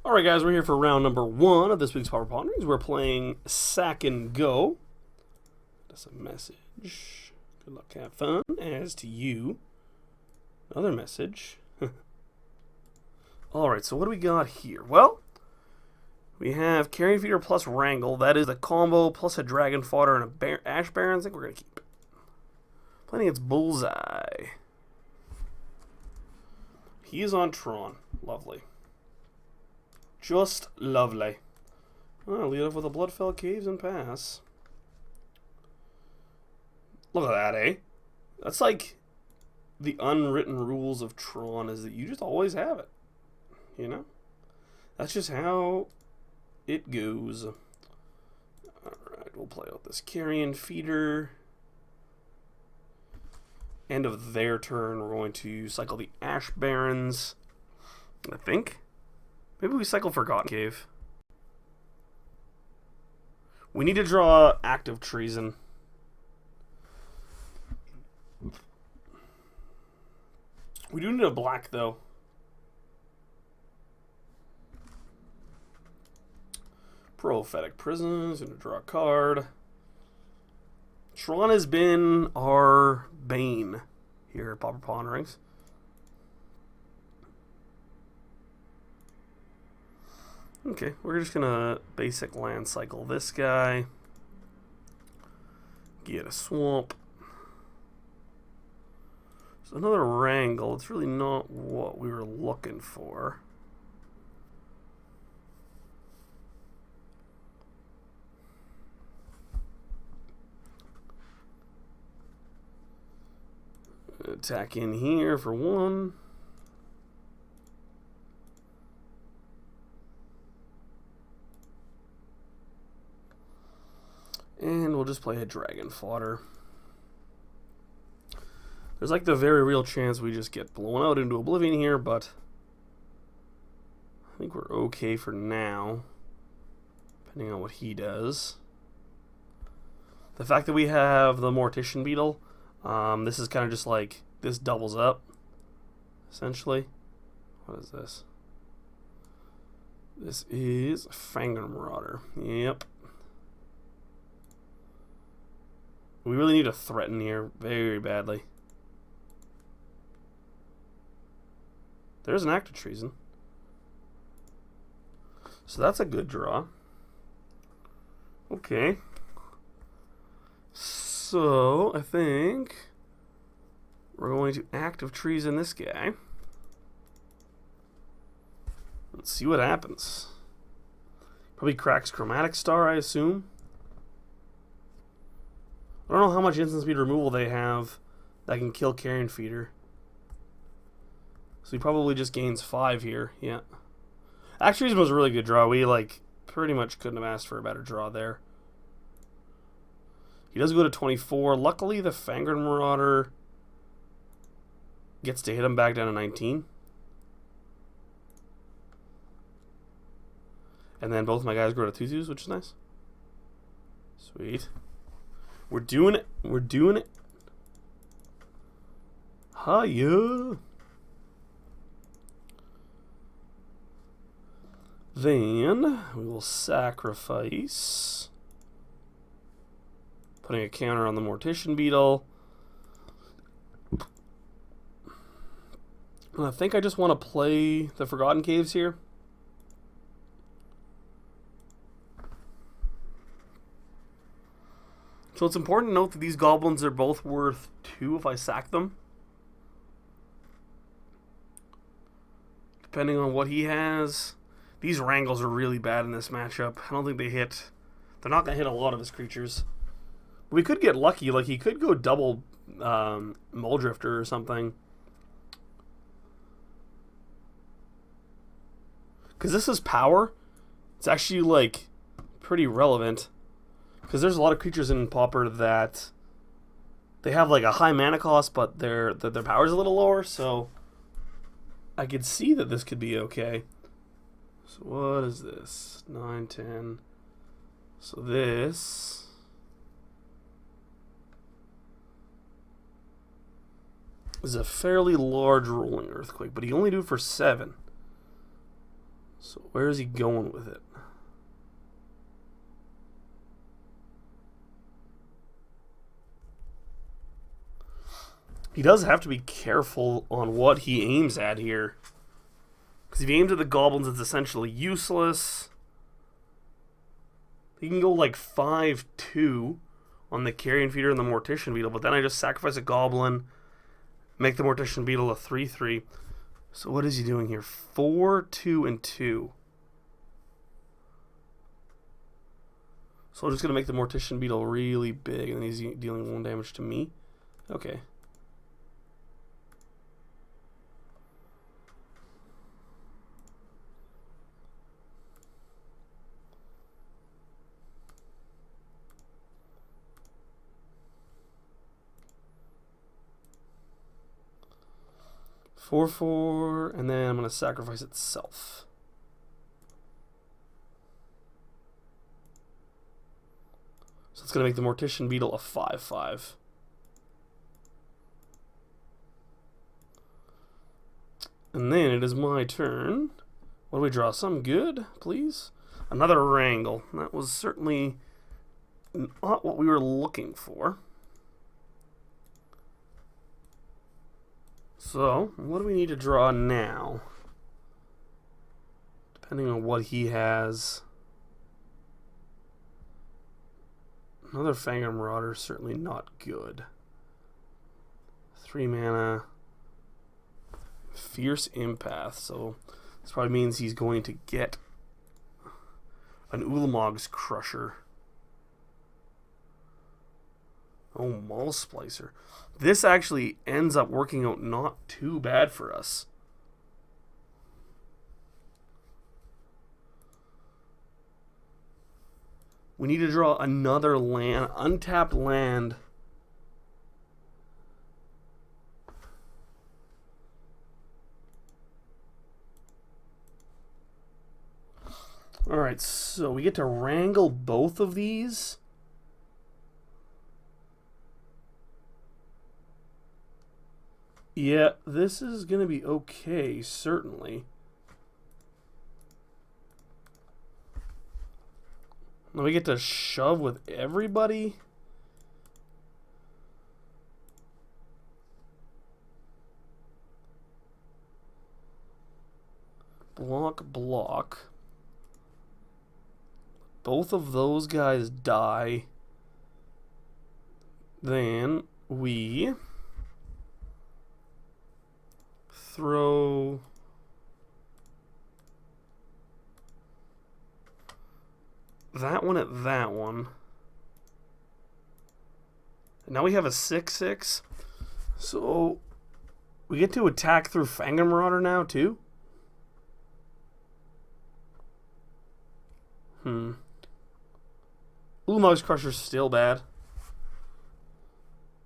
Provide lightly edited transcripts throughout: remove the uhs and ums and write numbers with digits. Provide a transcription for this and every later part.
Alright guys, we're here for round number 1 of this week's Pauper Ponderings. We're playing Sac N Go. That's a message. Good luck, have fun. As to you. Another message. Alright, so what do we got here? Well, we have Carrion Feeder plus Wrangle. That is a combo plus a Dragon Fodder and a Ash Baron. I think we're going to keep it. Playing against Bullseye. He is on Tron. Lovely. Just lovely. Well, lead off with a Bloodfell Caves and pass. Look at that, eh? That's like the unwritten rules of Tron, is that you just always have it. You know? That's just how it goes. Alright, we'll play out this Carrion Feeder. End of their turn, we're going to cycle the Ash Barons, I think. Maybe we cycle Forgotten Cave. We need to draw Active Treason. We do need a black, though. Prophetic Prisons, gonna draw a card. Tron has been our bane here at Pauper Ponderings. Okay, we're just gonna basic land cycle this guy. Get a swamp. So another Wrangle. It's really not what we were looking for. Attack in here for 1. And we'll just play a Dragon Fodder. There's like the very real chance we just get blown out into oblivion here, but I think we're okay for now, depending on what he does. The fact that we have the Mortician Beetle, this is kind of just like, this doubles up, essentially. What is this? This is Fangor Marauder. Yep. We really need to threaten here very badly. There's an Active Treason. So that's a good draw. Okay. So, I think we're going to Active Treason this guy. Let's see what happens. Probably cracks Chromatic Star, I assume. I don't know how much instant speed removal they have that can kill Carrion Feeder. So he probably just gains 5 here. Yeah. Actually, it was a really good draw. We, like, pretty much couldn't have asked for a better draw there. He does go to 24. Luckily, the Fangor Marauder gets to hit him back down to 19. And then both my guys grow to 2/2s, which is nice. Sweet. We're doing it. We're doing it. Hiya. Then we will sacrifice, putting a counter on the Mortician Beetle. And I think I just want to play the Forgotten Caves here. So it's important to note that these goblins are both worth 2 if I sack them. Depending on what he has. These Wrangles are really bad in this matchup. I don't think they hit. They're not going to hit a lot of his creatures. We could get lucky. Like, he could go double Muldrifter or something. Because this is power. It's actually, like, pretty relevant. Because there's a lot of creatures in Pauper that they have like a high mana cost, but their power's a little lower, so I could see that this could be okay. So what is this? 9, 10. So this is a fairly large rolling earthquake, but he only do it for 7. So where is he going with it? He does have to be careful on what he aims at here. Because if he aims at the goblins, it's essentially useless. He can go like 5-2 on the carrion feeder and the mortician beetle, but then I just sacrifice a goblin, make the mortician beetle a 3-3. So what is he doing here? 4, 2, and 2. So I'm just going to make the mortician beetle really big, and he's dealing 1 damage to me. Okay. Four, and then I'm going to sacrifice itself. So it's going to make the mortician beetle a 5-5. And then it is my turn. What do we draw? Some good, please. Another wrangle. That was certainly not what we were looking for. So, what do we need to draw now? Depending on what he has. Another Fangor Marauder, certainly not good. 3 mana. Fierce Empath, so this probably means he's going to get an Ulamog's Crusher. Oh, Maul Splicer. This actually ends up working out not too bad for us. We need to draw another land, untapped land. Alright, so we get to wrangle both of these. Yeah, this is going to be okay, certainly. Now we get to shove with everybody. Block. Both of those guys die. Then we throw that one at that one. And now we have a 6/6. So we get to attack through Fangor Marauder now too? Ulamog's Crusher's still bad.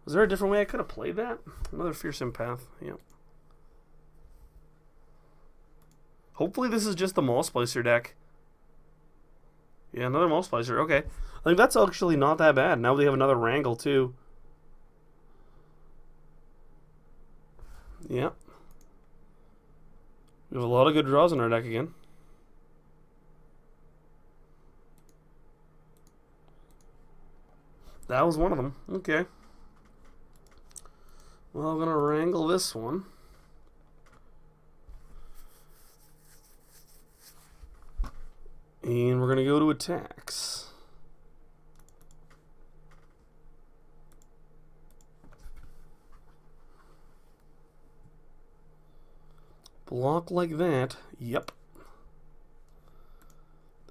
Was there a different way I could have played that? Another Fierce Empath, yep. Hopefully this is just the Maul Splicer deck. Yeah, another Maul Splicer, okay. I think that's actually not that bad. Now we have another Wrangle too. Yep. We have a lot of good draws in our deck again. That was one of them. Okay. Well, I'm going to wrangle this one. And we're going to go to attacks. Block like that. Yep.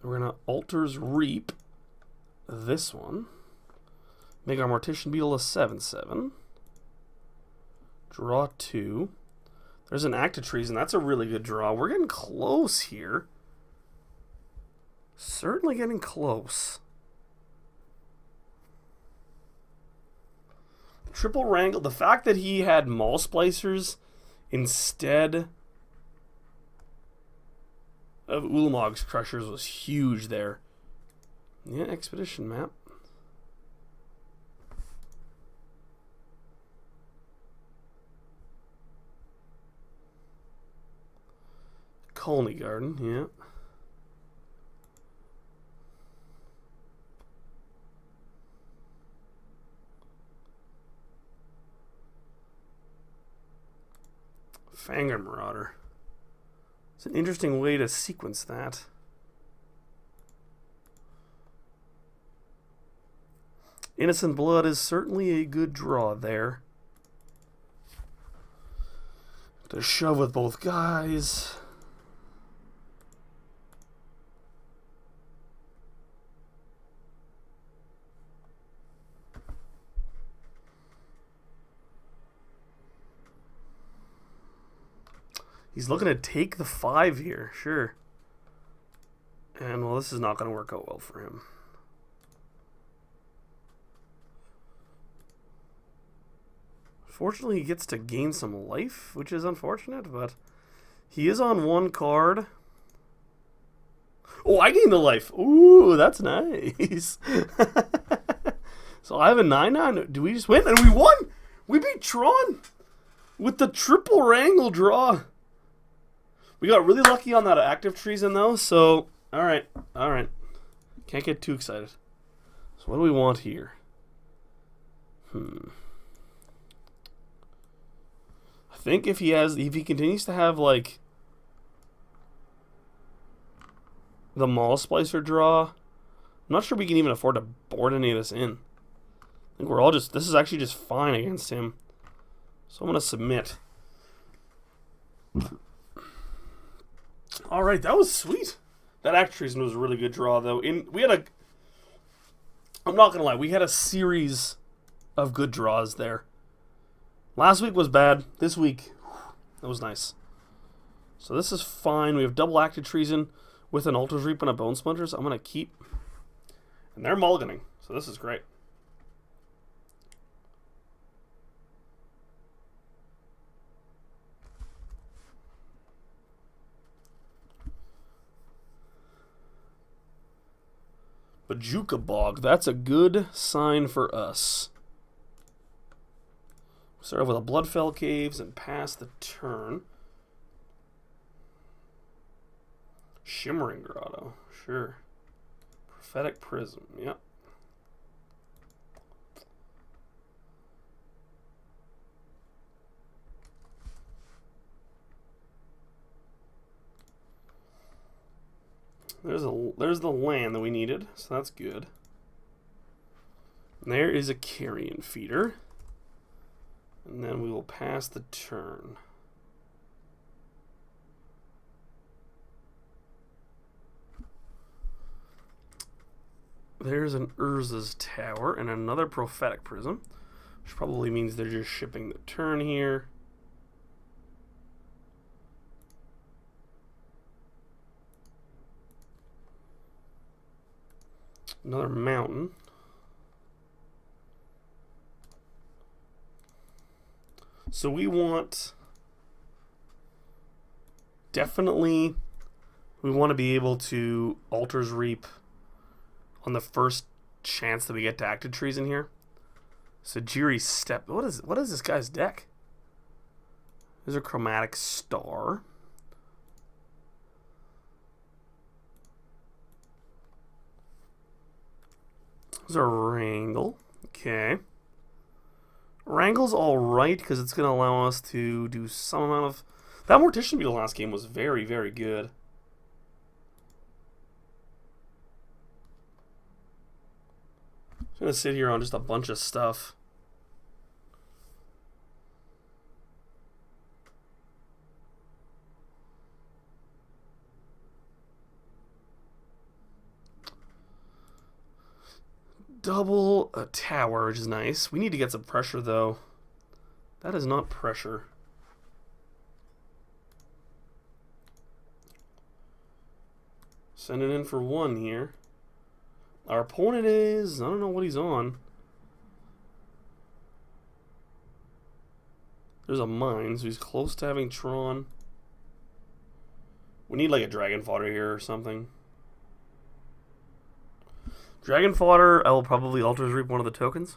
Then we're going to Altar's Reap this one. Make our Mortician Beetle a 7/7. Draw 2. There's an Act of Treason. That's a really good draw. We're getting close here. Certainly getting close. Triple Wrangle. The fact that he had Maul Splicers instead of Ulamog's Crushers was huge there. Yeah, Expedition map. Colony Garden, yeah. Fangren Marauder. It's an interesting way to sequence that. Innocent Blood is certainly a good draw there. To shove with both guys. He's looking to take the 5 here, sure. And, well, this is not going to work out well for him. Fortunately, he gets to gain some life, which is unfortunate, but he is on 1 card. Oh, I gained the life. Ooh, that's nice. So I have a 9/9. Do we just win? And we won! We beat Tron with the triple wrangle draw. We got really lucky on that active treason, though, so all right. Can't get too excited. So what do we want here? I think if he continues to have, like, the Maul Splicer draw, I'm not sure we can even afford to board any of this in. I think we're all this is actually just fine against him. So I'm going to submit. All right, that was sweet. That active treason was a really good draw, though. I'm not going to lie, we had a series of good draws there. Last week was bad. This week, that was nice. So this is fine. We have double active treason with an Alter's Reap and a Bone Splinters. I'm going to keep. And they're mulliganing, so this is great. Bajuka Bog. That's a good sign for us. Start off with a Bloodfell Caves and pass the turn. Shimmering Grotto. Sure. Prophetic Prism. Yep. There's the land that we needed, so that's good. And there is a Carrion Feeder. And then we will pass the turn. There's an Urza's Tower and another Prophetic Prism, which probably means they're just shipping the turn here. Another mountain. So we want, definitely, we want to be able to Alter's Reap on the first chance that we get to active treason here. Sajiri Step. What is this guy's deck? There's a Chromatic Star. There's a Wrangle. Okay. Wrangle's alright because it's going to allow us to do some amount of... That Mortician Beetle last game was very, very good. I'm going to sit here on just a bunch of stuff. Double a tower, which is nice. We need to get some pressure, though. That is not pressure. Send it in for 1 here. Our opponent is... I don't know what he's on. There's a mine, so he's close to having Tron. We need like a Dragon Fodder here or something. Dragon Fodder, I will probably Alter's Reap one of the tokens.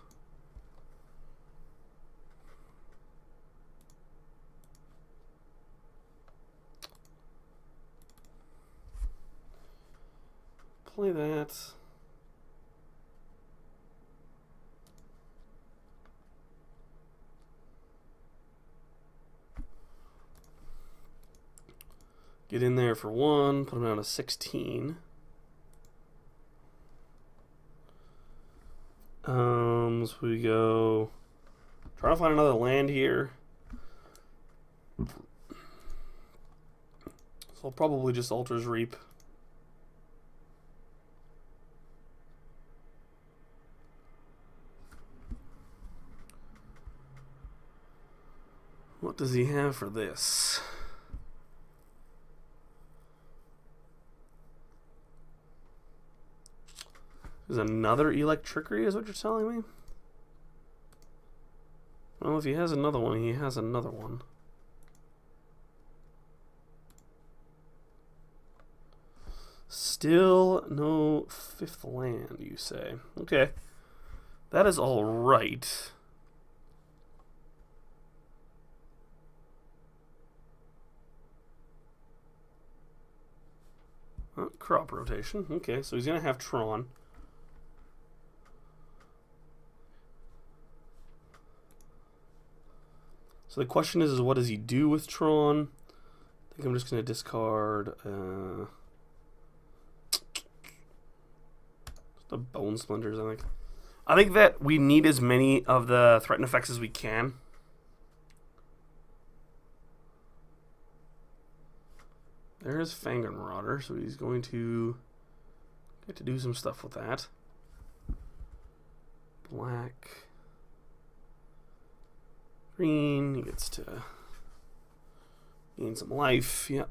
Play that. Get in there for 1. Put him down to 16. So we go... Trying to find another land here. So I'll probably just Ultra's Reap. What does he have for this? There's another Electrickery, is what you're telling me? Well, if he has another one, he has another one. Still no 5th land, you say? Okay. That is all right. Oh, crop rotation. Okay, so he's going to have Tron. So the question is what does he do with Tron? I think I'm just going to discard the Bone Splinters, I think. I think that we need as many of the threatened effects as we can. There's Fangren Marauder, so he's going to get to do some stuff with that. Black. Green, he gets to gain some life, yep.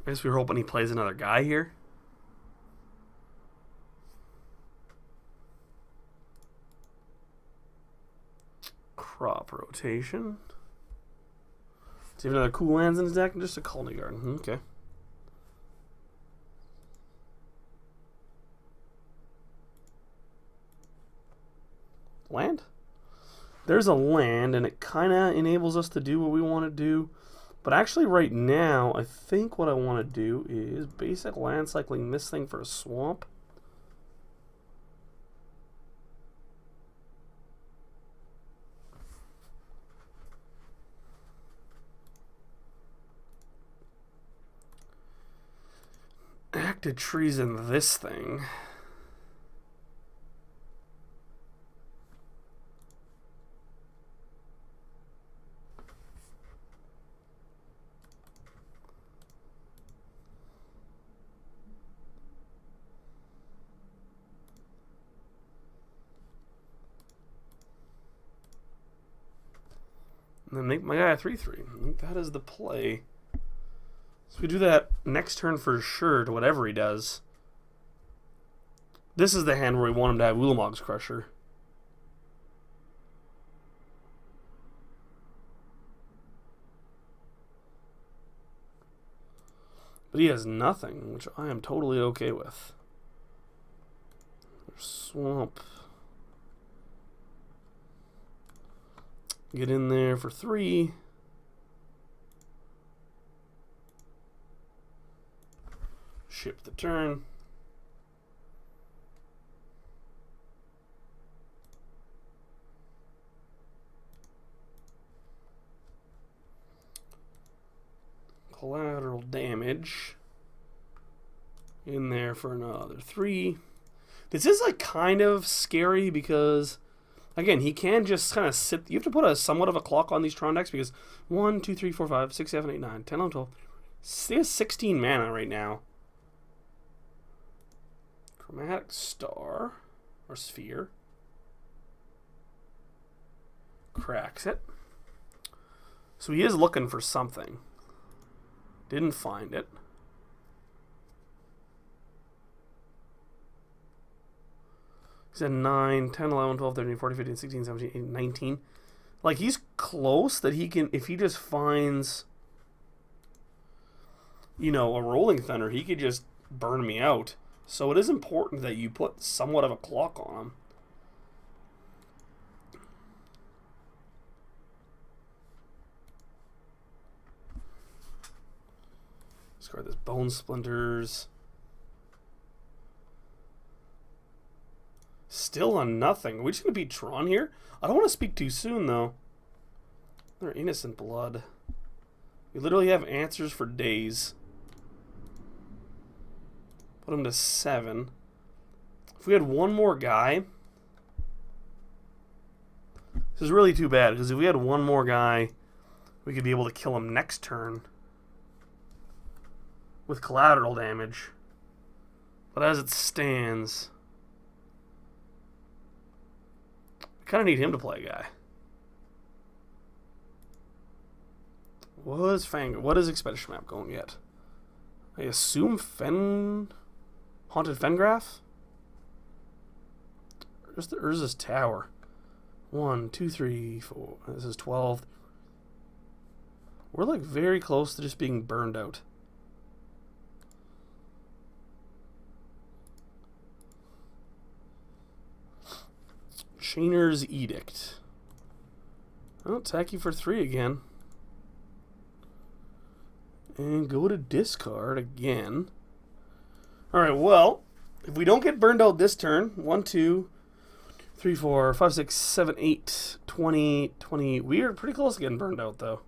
I guess we were hoping he plays another guy here. Crop rotation. See if another cool lands in his deck, and just a Colony Garden. Okay. Land? There's a land, and it kind of enables us to do what we want to do. But actually, right now, I think what I want to do is basic land cycling this thing for a swamp. Active trees in this thing. And then make my guy a 3/3. I think that is the play. So we do that next turn for sure to whatever he does. This is the hand where we want him to have Ulamog's Crusher. But he has nothing, which I am totally okay with. Swamp. Get in there for 3. Ship the turn. Collateral damage. In there for another 3. This is like kind of scary because, again, he can just kind of sit. You have to put a somewhat of a clock on these Tron decks because 1, 2, 3, 4, 5, 6, 7, 8, 9, 10, 11, 12. He has 16 mana right now. Chromatic Star or Sphere. Cracks it. So he is looking for something. Didn't find it. He's at 9, 10, 11, 12, 13, 14, 15, 16, 17, 18, 19. Like, he's close that he can, if he just finds, you know, a Rolling Thunder, he could just burn me out. So it is important that you put somewhat of a clock on him. Discard this Bone Splinters. Still on nothing. Are we just going to beat Tron here? I don't want to speak too soon, though. They're innocent blood. We literally have answers for days. Put him to 7. If we had one more guy... This is really too bad, because if we had one more guy, we could be able to kill him next turn. With collateral damage. But as it stands... I kind of need him to play a guy. What is Expedition Map going yet? I assume Haunted Fengraf? Where's the Urza's Tower? 1, 2, 3, 4. This is 12. We're like very close to just being burned out. Chainer's Edict. I'll attack you for 3 again. And go to discard again. Alright, well, if we don't get burned out this turn, 1, 2, 3, 4, 5, 6, 7, 8, 20, 20. We are pretty close to getting burned out, though.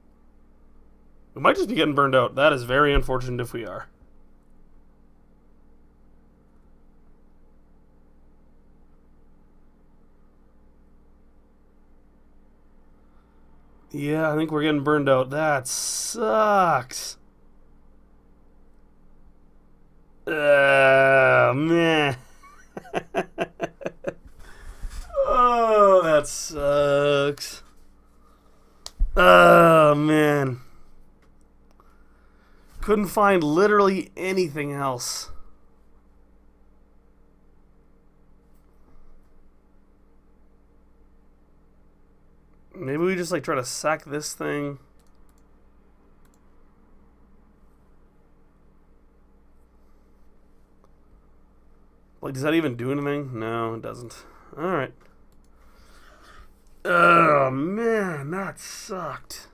We might just be getting burned out. That is very unfortunate if we are. Yeah, I think we're getting burned out. That sucks. Man. Oh, that sucks. Oh, man. Couldn't find literally anything else. Maybe we just like try to sack this thing. Like, does that even do anything? No, it doesn't. Alright. Oh, man, that sucked.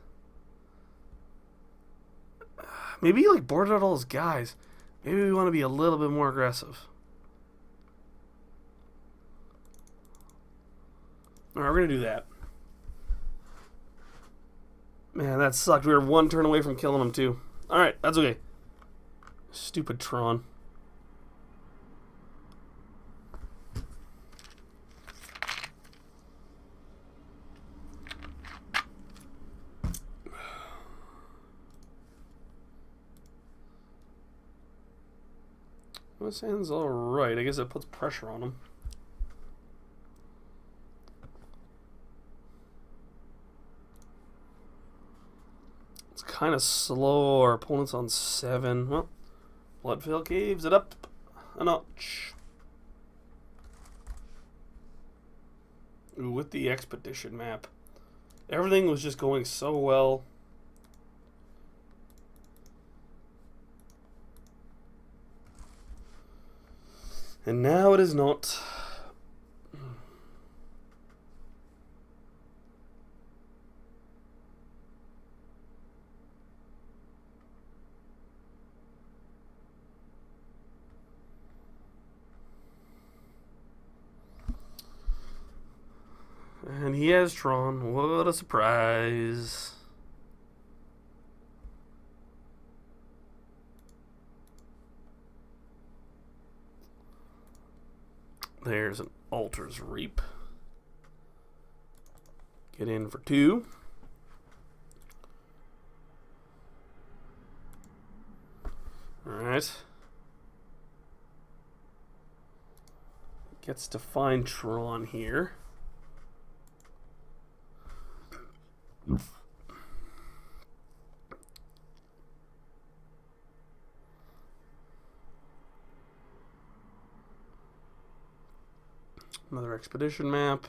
Maybe he like boarded out all his guys. Maybe we want to be a little bit more aggressive. Alright, we're going to do that. Man, that sucked. We were 1 turn away from killing him, too. Alright, that's okay. Stupid Tron. This hand's alright. I guess it puts pressure on him. It's kind of slow. Our opponent's on 7. Well, Bloodveil caves it up a notch. Ooh, with the expedition map. Everything was just going so well. And now it is not. And he has Tron. What a surprise. There's an Altar's Reap. Get in for 2. Alright. Gets to find Tron here. Another expedition map.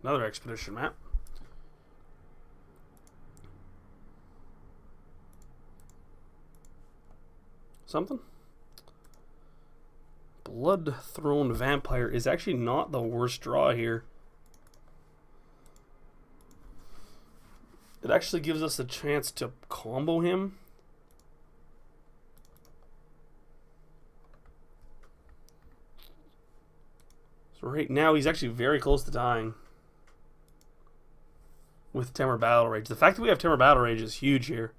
Another expedition map. Something? Blood Throne Vampire is actually not the worst draw here. It actually gives us a chance to combo him. So right now he's actually very close to dying with Temur Battle Rage. The fact that we have Temur Battle Rage is huge here.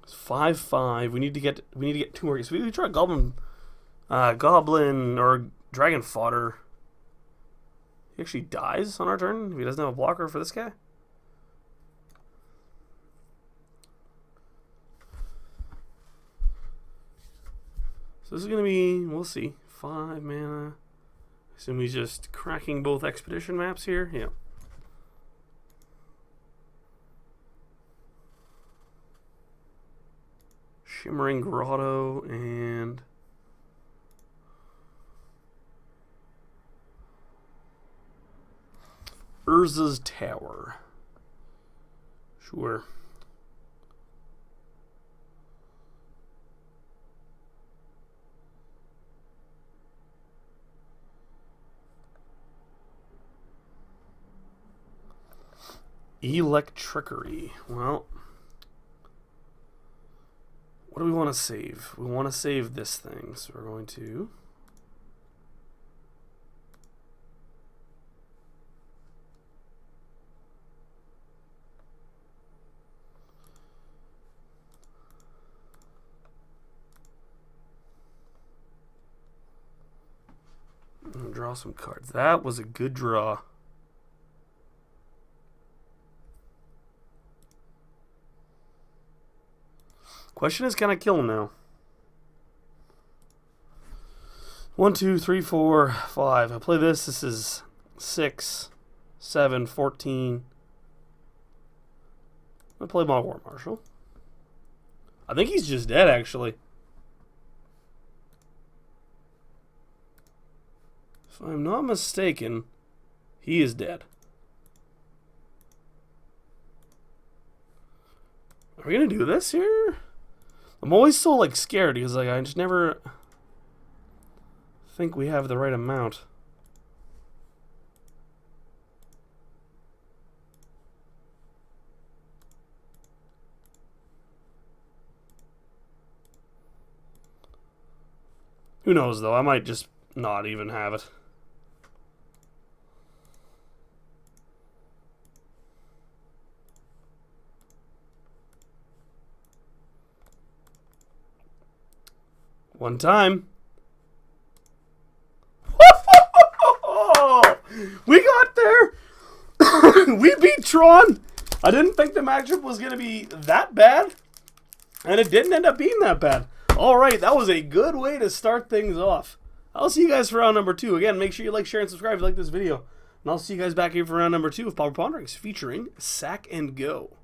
It's 5/5. We need to get 2 more. So we try Goblin or Dragon Fodder. He actually dies on our turn if he doesn't have a blocker for this guy. So this is going to be, we'll see, 5 mana. Assume he's just cracking both expedition maps here. Yeah. Shimmering Grotto and Urza's Tower. Sure. Electrickery. Well, what do we want to save? We want to save this thing, so we're going to draw some cards. That was a good draw. Question is, can I kill him now? 1, 2, 3, 4, 5. I play this. This is 6, 7, 14. I'm going to play my War Marshal. I think he's just dead, actually. If I'm not mistaken, he is dead. Are we going to do this here? I'm always so, like, scared because, like, I just never think we have the right amount. Who knows, though? I might just not even have it. One time. We got there. We beat Tron. I didn't think the matchup was going to be that bad. And it didn't end up being that bad. All right, that was a good way to start things off. I'll see you guys for round number 2. Again, make sure you like, share, and subscribe if you like this video. And I'll see you guys back here for round number 2 of Pauper Ponderings featuring Sac N Go.